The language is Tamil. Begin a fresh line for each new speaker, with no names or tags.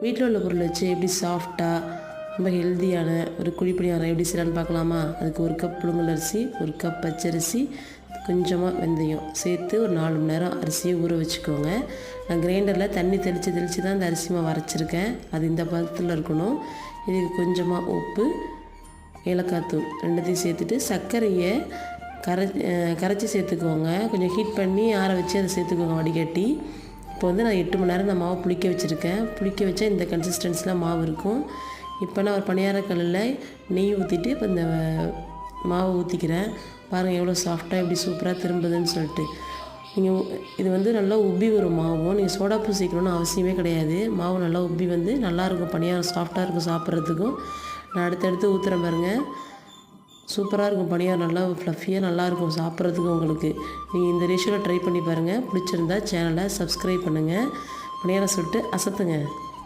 வீட்டில் உள்ள பொருள் வச்சு எப்படி சாஃப்டாக ரொம்ப ஹெல்த்தியான ஒரு குழி பணியாரம் எப்படி செய்யலான்னு பார்க்கலாமா? அதுக்கு 1 கப் புழுங்கல் அரிசி, 1 கப் பச்சரிசி, கொஞ்சமாக வெந்தயம் சேர்த்து ஒரு 4 மணி நேரம் அரிசியை ஊற வச்சுக்கோங்க. நான் கிரைண்டரில் தண்ணி தெளித்து தான் அந்த அரிசி மாவு அரைச்சிருக்கேன். அது இந்த பதத்தில் இருக்கணும். இதுக்கு கொஞ்சமாக உப்பு, ஏலக்காய் தூள் ரெண்டுத்தையும் சேர்த்துட்டு சர்க்கரையை கரைச்சி சேர்த்துக்கோங்க. கொஞ்சம் ஹீட் பண்ணி ஆற வச்சு அதை சேர்த்துக்கோங்க வடிகட்டி. இப்போ வந்து நான் 8 மணி நேரம் இந்த மாவை புளிக்க வச்சுருக்கேன். புளிக்க வச்சா இந்த கன்சிஸ்டன்ஸில் மாவு இருக்கும். இப்போ நான் ஒரு பணியாரக்கல்லில் நெய் ஊற்றிட்டு இப்போ இந்த மாவை ஊற்றிக்கிறேன். பாருங்கள் எவ்வளோ சாஃப்டாக எப்படி சூப்பராக திரும்புதுன்னு சொல்லிட்டு. நீங்கள் இது வந்து நல்லா உப்பி வரும் மாவும். நீங்கள் சோடாப்பூ சேர்க்கணுன்னு அவசியமே கிடையாது. மாவு நல்லா உப்பி வந்து நல்லாயிருக்கும், பணியாரம் சாஃப்டாக இருக்கும் சாப்பிட்றதுக்கும். நான் அடுத்தடுத்து ஊற்றுறேன் பாருங்கள். சூப்பராக இருக்கும் பணியாரம், நல்லா ஃப்ளஃபியாக நல்லாயிருக்கும் சாப்பிட்றதுக்கு உங்களுக்கு. நீங்கள் இந்த ரேஷியோவில் ட்ரை பண்ணி பாருங்கள். பிடிச்சிருந்தா சேனலை சப்ஸ்கிரைப் பண்ணுங்கள். பணியாரம் சுட்டு அசத்துங்க.